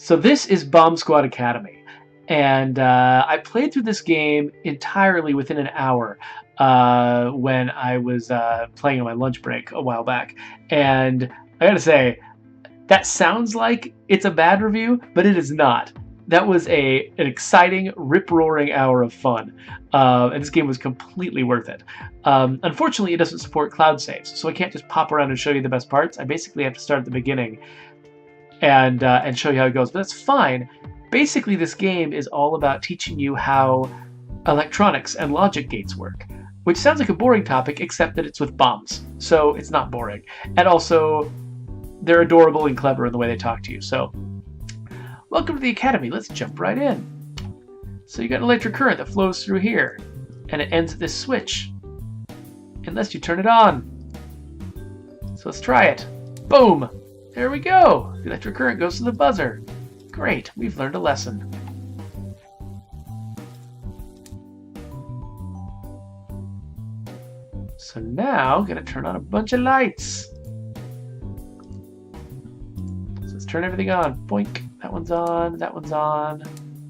So this is Bomb Squad Academy, and I played through this game entirely within an hour when I was playing on my lunch break a while back. And I gotta say, that sounds like it's a bad review, but it is not. That was an exciting, rip-roaring hour of fun, and this game was completely worth it. Unfortunately, it doesn't support cloud saves, so I can't just pop around and show you the best parts. I basically have to start at the beginning and show you how it goes. But that's fine. Basically, this game is all about teaching you how electronics and logic gates work, which sounds like a boring topic, except that it's with bombs, so it's not boring. And also, they're adorable and clever in the way they talk to you. So, welcome to the Academy. Let's jump right in. So you got an electric current that flows through here, and it ends at this switch, unless you turn it on. So let's try it. Boom! There we go! The electric current goes to the buzzer. Great, we've learned a lesson. So now, I'm gonna turn on a bunch of lights. So let's turn everything on. Boink. That one's on, that one's on,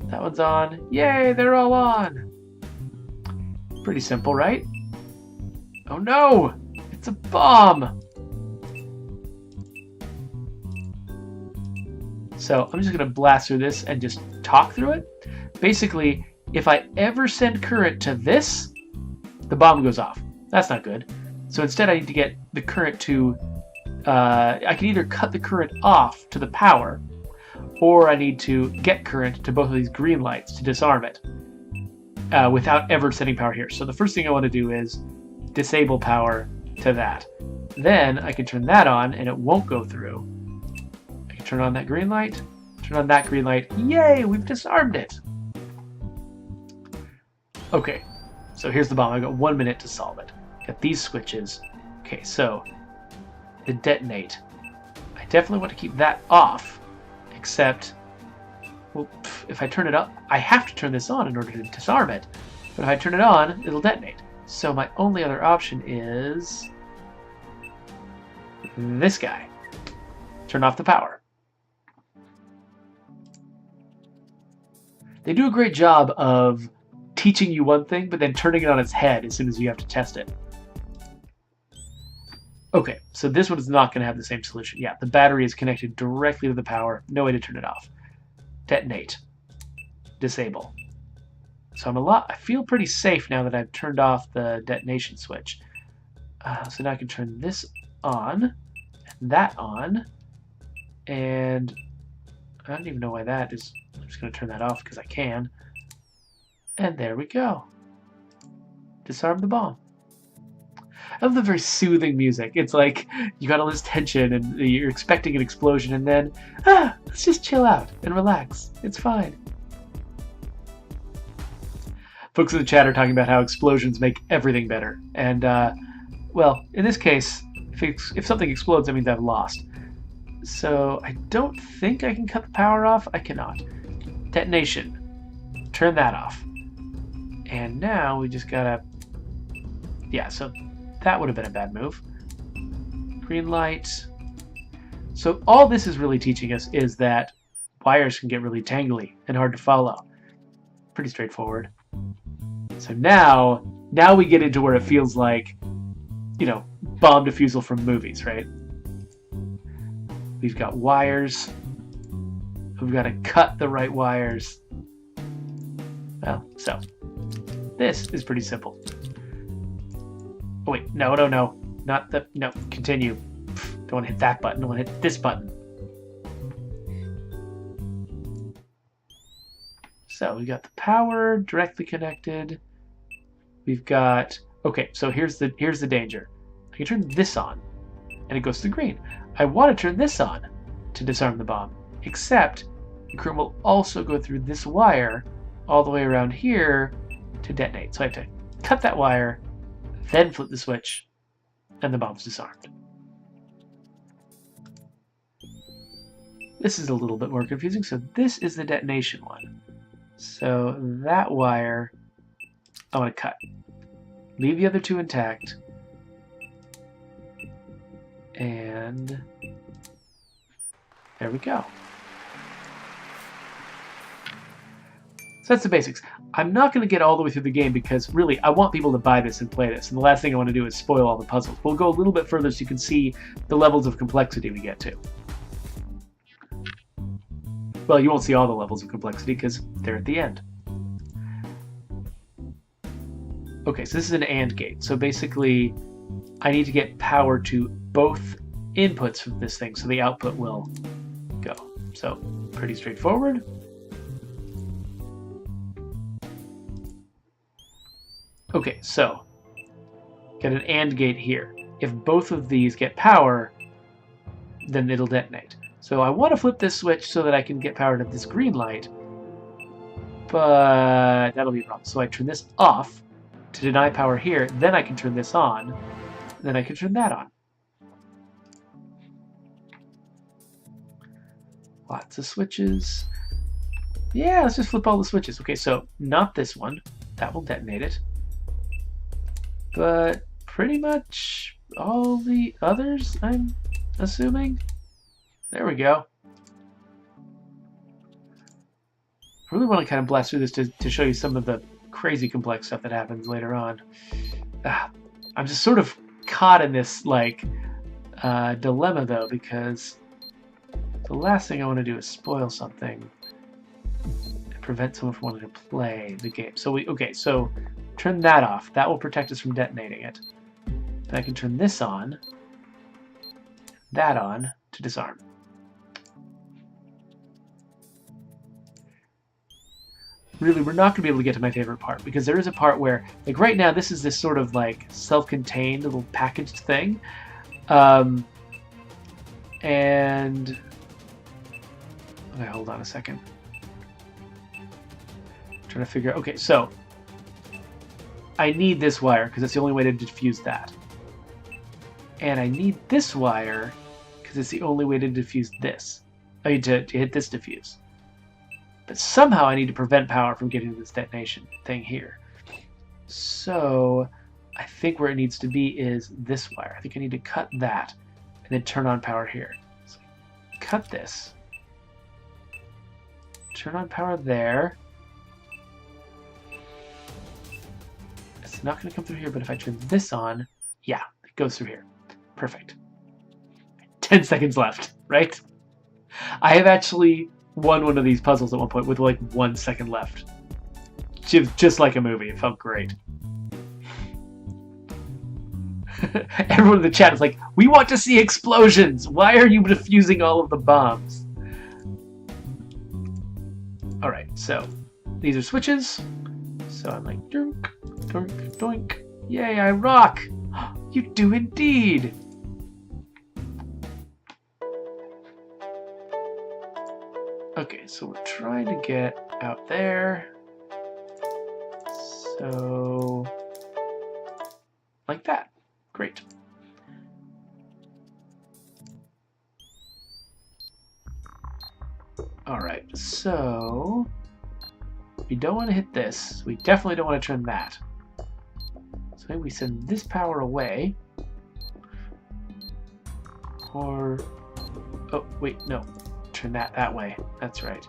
that one's on. Yay, they're all on! Pretty simple, right? Oh no! It's a bomb! So I'm just going to blast through this and just talk through it. Basically, if I ever send current to this, the bomb goes off. That's not good. So instead I need to get the current to... I can either cut the current off to the power, or I need to get current to both of these green lights to disarm it without ever sending power here. So the first thing I want to do is disable power to that. Then I can turn that on and it won't go through. Turn on that green light, turn on that green light. Yay, we've disarmed it. Okay, so here's the bomb. I've got 1 minute to solve it. Got these switches. Okay, so the detonate. I definitely want to keep that off, except, well, if I turn it up, I have to turn this on in order to disarm it. But if I turn it on, it'll detonate. So my only other option is this guy. Turn off the power. They do a great job of teaching you one thing, but then turning it on its head as soon as you have to test it. Okay, so this one is not going to have the same solution. Yeah, the battery is connected directly to the power. No way to turn it off. Detonate. Disable. So I feel pretty safe now that I've turned off the detonation switch. So now I can turn this on, and that on, and I don't even know why that is. I'm just going to turn that off because I can. And there we go. Disarm the bomb. I love the very soothing music. It's like you got all this tension and you're expecting an explosion, and then, let's just chill out and relax. It's fine. Folks in the chat are talking about how explosions make everything better. And, well, in this case, if something explodes, that means I've lost. So I don't think I can cut the power off. I cannot. Detonation. Turn that off. And now we just gotta... Yeah, so that would have been a bad move. Green light. So all this is really teaching us is that wires can get really tangly and hard to follow. Pretty straightforward. So now we get into where it feels like, you know, bomb defusal from movies, right? We've got wires. We've got to cut the right wires. Well, so this is pretty simple. Oh wait, no, not the, no, continue. Don't want to hit that button, I want to hit this button. So we got the power directly connected. We've got, okay, so here's the danger. I can turn this on, and it goes to green. I want to turn this on to disarm the bomb, except the current will also go through this wire all the way around here to detonate. So I have to cut that wire, then flip the switch, and the bomb's disarmed. This is a little bit more confusing. So this is the detonation one. So that wire, I want to cut. Leave the other two intact. And there we go. So that's the basics. I'm not going to get all the way through the game because really I want people to buy this and play this. And the last thing I want to do is spoil all the puzzles. We'll go a little bit further so you can see the levels of complexity we get to. Well, you won't see all the levels of complexity because they're at the end. Okay, so this is an AND gate. So basically, I need to get power to both inputs from this thing so the output will go. So, pretty straightforward. Okay, so, get an AND gate here. If both of these get power, then it'll detonate. So I want to flip this switch so that I can get power to this green light, but that'll be a problem. So I turn this off to deny power here, then I can turn this on, then I can turn that on. Lots of switches. Yeah, let's just flip all the switches. Okay, so not this one. That will detonate it. But pretty much all the others, I'm assuming. There we go. I really want to kind of blast through this to show you some of the crazy complex stuff that happens later on. I'm just sort of caught in this like dilemma though, because the last thing I want to do is spoil something and prevent someone from wanting to play the game. So so turn that off. That will protect us from detonating it. Then I can turn this on, that on to disarm. Really, we're not going to be able to get to my favorite part because there is a part where, like right now, this is this sort of like self-contained little packaged thing. And okay, hold on a second. I'm trying to figure out. Okay, so I need this wire because it's the only way to diffuse that. And I need this wire because it's the only way to diffuse this. I need to hit this diffuse. But somehow I need to prevent power from getting to this detonation thing here. So I think where it needs to be is this wire. I think I need to cut that and then turn on power here. So cut this. Turn on power there. It's not going to come through here, but if I turn this on, yeah, it goes through here. Perfect. 10 seconds left, right? I have actually won one of these puzzles at one point with like 1 second left. Just like a movie. It felt great. Everyone in the chat is like, we want to see explosions! Why are you defusing all of the bombs? Alright, so these are switches. So I'm like, doink, doink, doink. Yay, I rock! You do indeed! Okay, so we're trying to get out there. So, like that. Great. Alright, so we don't want to hit this. We definitely don't want to turn that. So maybe we send this power away. Or, oh, wait, no. Turn that way. That's right.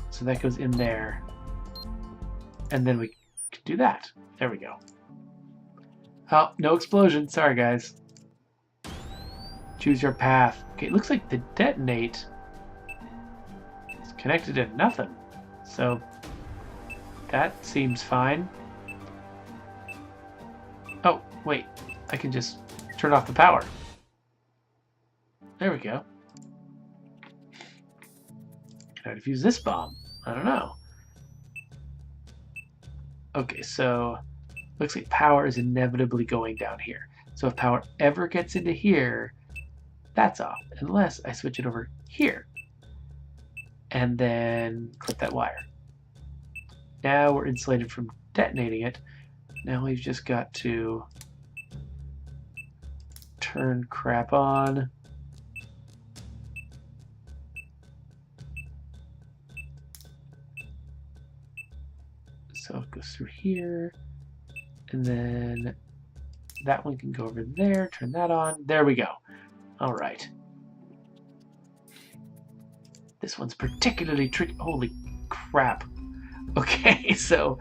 So that goes in there. And then we can do that. There we go. Oh, no explosion. Sorry, guys. Choose your path. Okay, it looks like the detonate is connected to nothing. So that seems fine. Oh, wait. I can just turn off the power. There we go. Can I defuse this bomb? I don't know. Okay, so looks like power is inevitably going down here. So if power ever gets into here, that's off, unless I switch it over here and then clip that wire. Now we're insulated from detonating it. Now we've just got to turn crap on. So it goes through here, and then that one can go over there, turn that on. There we go. All right. This one's particularly tricky. Holy crap. Okay, so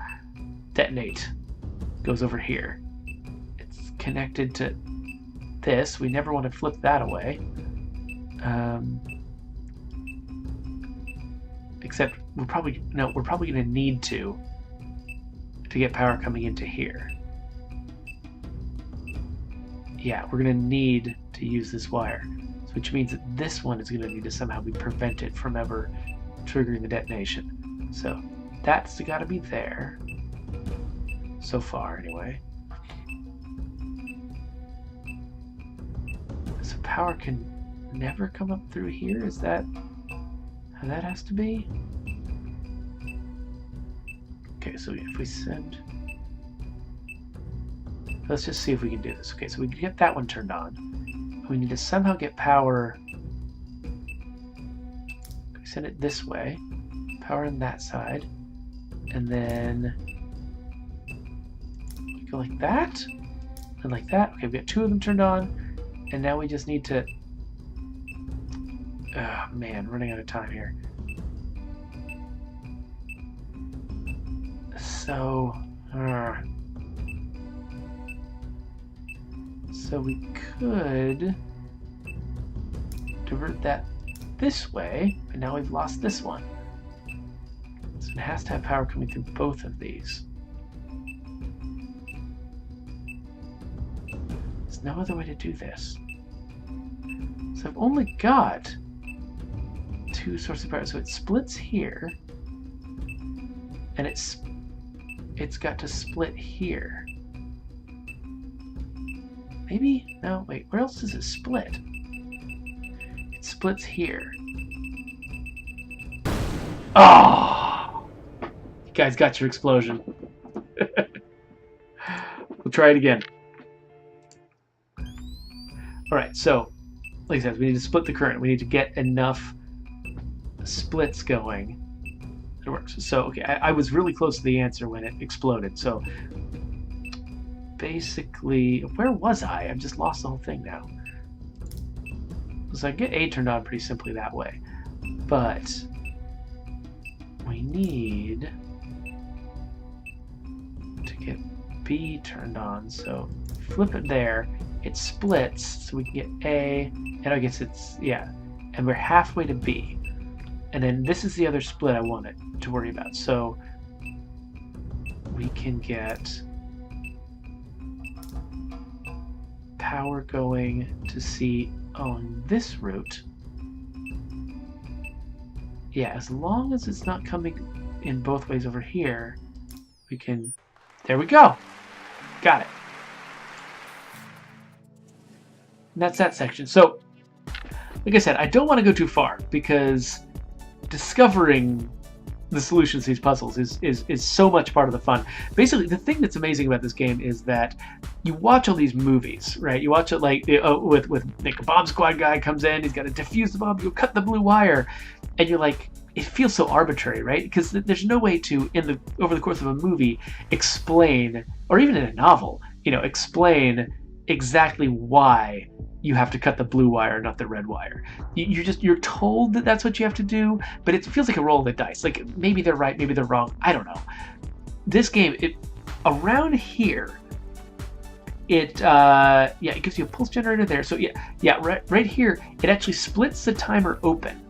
detonate goes over here. It's connected to this. We never want to flip that away. Except we're probably going to need to get power coming into here. Yeah, we're going to need to use this wire, which means that this one is going to need to somehow be prevented from ever triggering the detonation. So that's got to be there. So far, anyway. So power can never come up through here? Is that how that has to be? Okay, so if we send... Let's just see if we can do this. Okay, so we can get that one turned on. We need to somehow get power... We send it this way. Power on that side. And then... we go like that. And like that. Okay, we got two of them turned on. And now we just need to... Oh, man, running out of time here. So... So we could divert that this way, but now we've lost this one. So it has to have power coming through both of these. There's no other way to do this. So I've only got two sources of power. So it splits here, and it's got to split here. Maybe? No, wait, where else does it split? It splits here. Oh! You guys got your explosion. We'll try it again. Alright, so, like I said, we need to split the current. We need to get enough splits going. It works. So, okay, I was really close to the answer when it exploded, so... Basically, where was I? I've just lost the whole thing now. So I get A turned on pretty simply that way. But we need to get B turned on. So flip it there. It splits, so we can get A, and I guess it's, yeah. And we're halfway to B. And then this is the other split I wanted to worry about. So we can get power going to C on this route. Yeah, as long as it's not coming in both ways over here, we can... There we go! Got it. And that's that section. So, like I said, I don't want to go too far, because discovering the solutions to these puzzles is so much part of the fun. Basically, the thing that's amazing about this game is that you watch all these movies, right? You watch it like with Nick, a bomb squad guy comes in, he's got to defuse the bomb, you cut the blue wire, and you're like, it feels so arbitrary, right? Because there's no way to, over the course of a movie, explain, or even in a novel, explain exactly why you have to cut the blue wire, not the red wire. You're told that that's what you have to do, but it feels like a roll of the dice. Like, maybe they're right, maybe they're wrong. I don't know. This game, around here, it gives you a pulse generator there. So right here, it actually splits the timer open.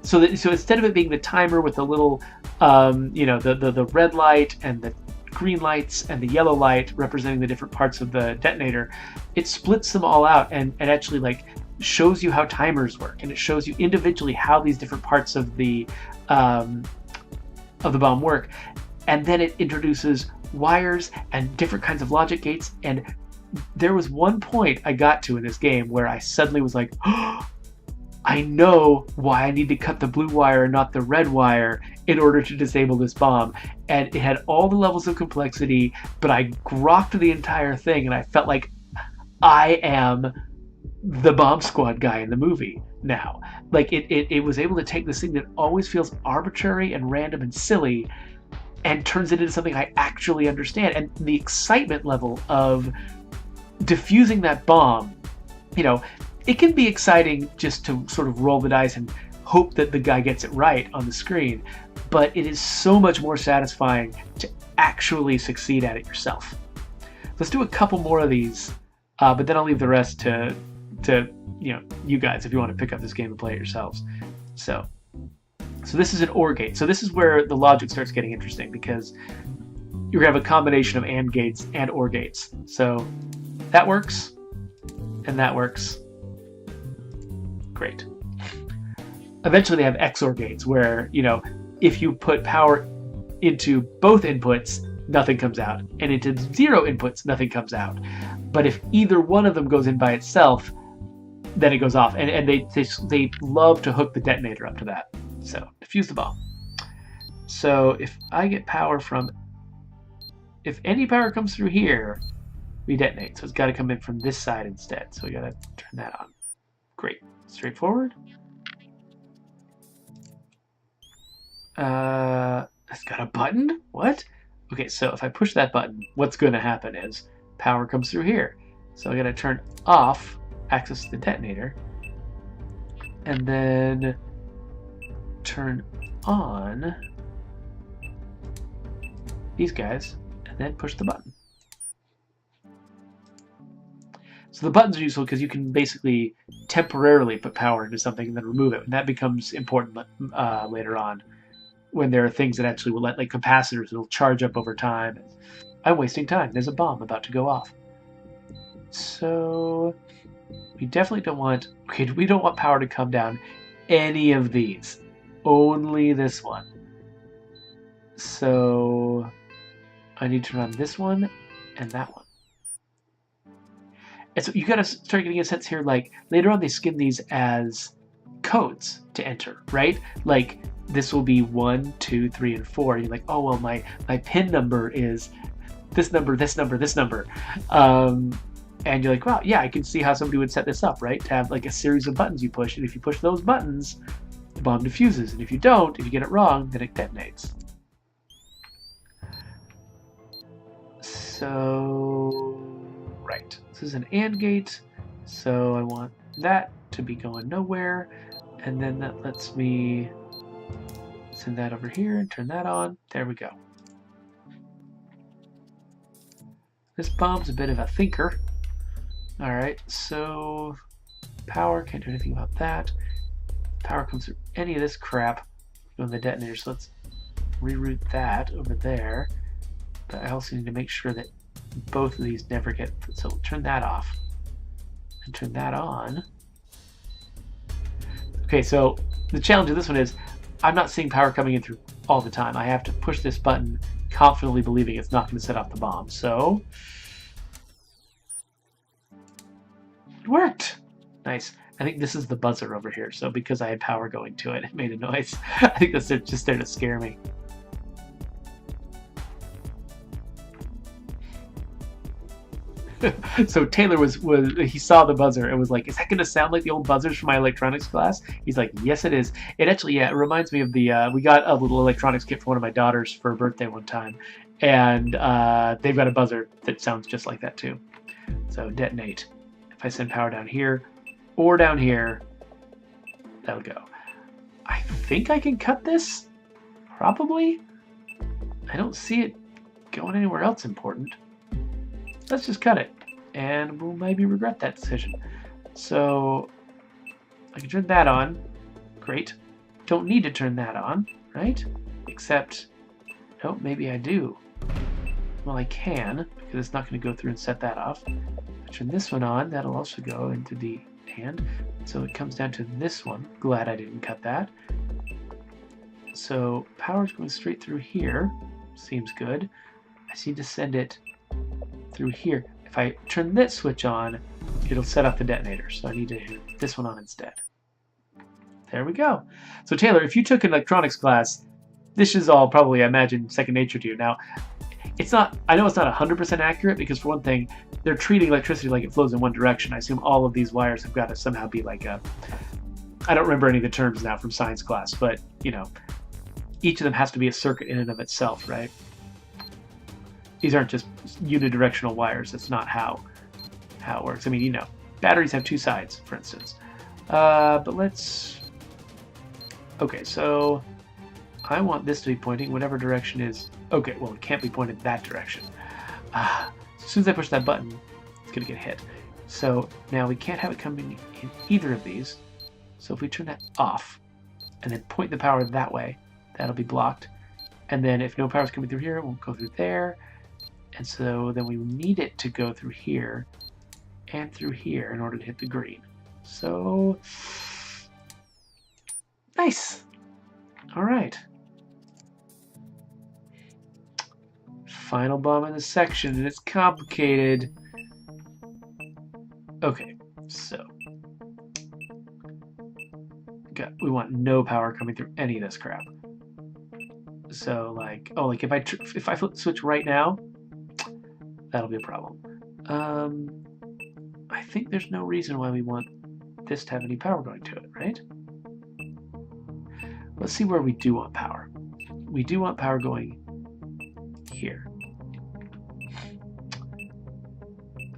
So instead of it being the timer with the little, the red light and the green lights and the yellow light representing the different parts of the detonator, it splits them all out and actually like shows you how timers work, and it shows you individually how these different parts of the bomb work, and then it introduces wires and different kinds of logic gates. And there was one point I got to in this game where I suddenly was like, oh, I know why I need to cut the blue wire and not the red wire in order to disable this bomb. And it had all the levels of complexity, but I grokked the entire thing, and I felt like I am the bomb squad guy in the movie now. Like, it was able to take this thing that always feels arbitrary and random and silly and turns it into something I actually understand. And the excitement level of diffusing that bomb, it can be exciting just to sort of roll the dice and hope that the guy gets it right on the screen, but it is so much more satisfying to actually succeed at it yourself. Let's do a couple more of these, but then I'll leave the rest to you guys if you want to pick up this game and play it yourselves. So this is an OR gate. So this is where the logic starts getting interesting, because you're going to have a combination of AND gates and OR gates. So that works, and that works. Great. Eventually they have XOR gates where, if you put power into both inputs, nothing comes out, and into 0 inputs, nothing comes out. But if either one of them goes in by itself, then it goes off, and they love to hook the detonator up to that. So defuse the bomb. So if I get power from, if any power comes through here, we detonate. So it's got to come in from this side instead. So we got to turn that on. Great. Straightforward. It's got a button? What? Okay, so if I push that button, what's going to happen is power comes through here. So I got to turn off access to the detonator, and then turn on these guys, and then push the button. So the buttons are useful because you can basically temporarily put power into something and then remove it, and that becomes important later on when there are things that actually will let, like capacitors, that will charge up over time. I'm wasting time. There's a bomb about to go off. So we definitely don't want, we don't want power to come down any of these. Only this one. So I need to run this one and that one. And so you gotta start getting a sense here, like later on they skin these as codes to enter, right? Like this will be 1, 2, 3, and 4. You're like, oh well, my pin number is this number, this number, this number. And you're like, wow, yeah, I can see how somebody would set this up, right? To have like a series of buttons you push, and if you push those buttons, the bomb diffuses, and if you don't, if you get it wrong, then it detonates. So, right, this is an AND gate, so I want that to be going nowhere, and then that lets me send that over here and turn that on. There we go. This bomb's a bit of a thinker. Alright, so power, can't do anything about that. Power comes through any of this crap on the detonator, so let's reroute that over there. But I also need to make sure that both of these never get, so we'll turn that off and turn that on. Okay, so the challenge of this one is I'm not seeing power coming in through all the time. I have to push this button confidently believing it's not going to set off the bomb. So it worked. Nice. I think this is the buzzer over here. So because I had power going to it, it made a noise. I think that's just there to scare me. So Taylor he saw the buzzer and was like, is that going to sound like the old buzzers from my electronics class? He's like, yes, it is. It actually, yeah, it reminds me of the, we got a little electronics kit for one of my daughters for her birthday one time. And they've got a buzzer that sounds just like that too. So detonate. If I send power down here or down here, that'll go. I think I can cut this, probably. I don't see it going anywhere else important. Let's just cut it, and we'll maybe regret that decision. So I can turn that on. Great. Don't need to turn that on, right? Except, oh, maybe I do. Well, I can, because it's not going to go through and set that off. I turn this one on. That'll also go into the AND. So it comes down to this one. Glad I didn't cut that. So power's going straight through here. Seems good. I just need to send it through here. If I turn this switch on, it'll set off the detonator. So I need to hit this one on instead. There we go. So Taylor, if you took an electronics class, this is all probably, I imagine, second nature to you. Now, it's not, I know it's not 100% accurate because for one thing, they're treating electricity like it flows in one direction. I assume all of these wires have got to somehow be like a, I don't remember any of the terms now from science class, but you know, each of them has to be a circuit in and of itself, right? These aren't just unidirectional wires. That's not how it works. I mean, you know, batteries have two sides, for instance. But let's Okay, so I want this to be pointing whatever direction is... Okay, well, it can't be pointed that direction. As soon as I push that button, it's going to get hit. So now we can't have it coming in either of these. So if we turn that off and then point the power that way, that'll be blocked. And then if no power is coming through here, it won't go through there. And so then we need it to go through here and through here in order to hit the green. So, nice. All right. Final bomb in the section, and it's complicated. Okay, so we want no power coming through any of this crap. So like, oh, like if I flip the switch right now, that'll be a problem. I think there's no reason why we want this to have any power going to it, right? Let's see where we do want power. We do want power going here.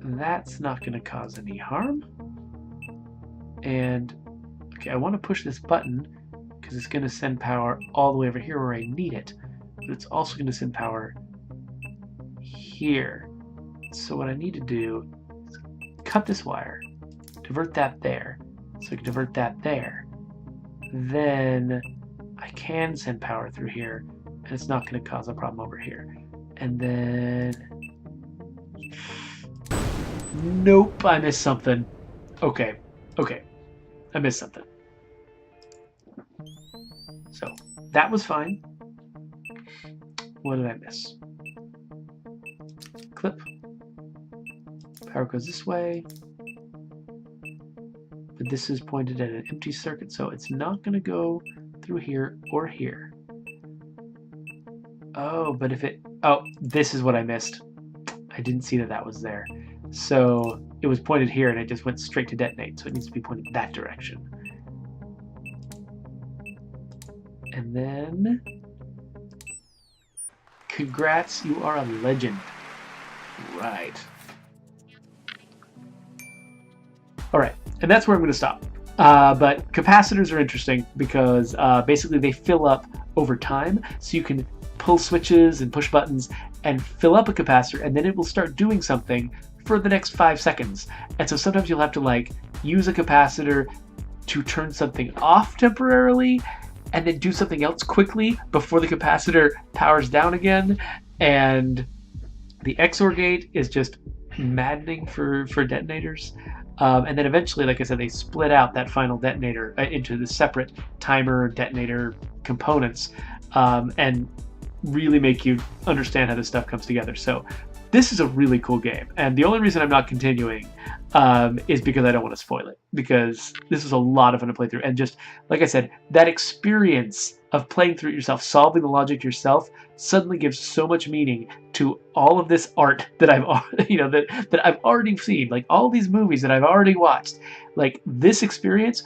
That's not going to cause any harm. And, okay, I want to push this button because it's going to send power all the way over here where I need it. But it's also going to send power here. So what I need to do is cut this wire, divert that there, so I can divert that there. Then I can send power through here, and it's not going to cause a problem over here. And then... Nope, I missed something. Okay, I missed something. So, that was fine. What did I miss? Clip. Power goes this way. But this is pointed at an empty circuit, so it's not going to go through here or here. Oh, but if it... Oh, this is what I missed. I didn't see that that was there. So it was pointed here and it just went straight to detonate, so it needs to be pointed that direction. And then... Congrats, you are a legend. Right. Alright, and that's where I'm going to stop. But capacitors are interesting because basically they fill up over time, so you can pull switches and push buttons and fill up a capacitor, and then it will start doing something for the next 5 seconds. And so sometimes you'll have to like use a capacitor to turn something off temporarily and then do something else quickly before the capacitor powers down again. And the XOR gate is just maddening for detonators. And then eventually, like I said, they split out that final detonator into the separate timer detonator components and really make you understand how this stuff comes together. So this is a really cool game. And the only reason I'm not continuing is because I don't want to spoil it, because this is a lot of fun to play through. And just, like I said, that experience of playing through it yourself, solving the logic yourself, suddenly gives so much meaning to all of this art that I've, that I've already seen, like all these movies that I've already watched. Like this experience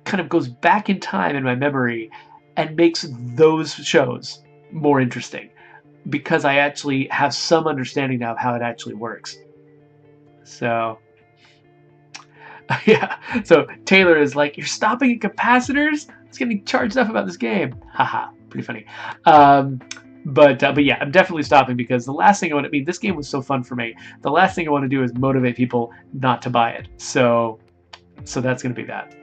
kind of goes back in time in my memory and makes those shows more interesting because I actually have some understanding now of how it actually works. So yeah, so Taylor is like, you're stopping at capacitors? It's getting charged up about this game. Haha, pretty funny. But yeah, I'm definitely stopping because the last thing I want to... I mean, this game was so fun for me. The last thing I want to do is motivate people not to buy it. So that's going to be that.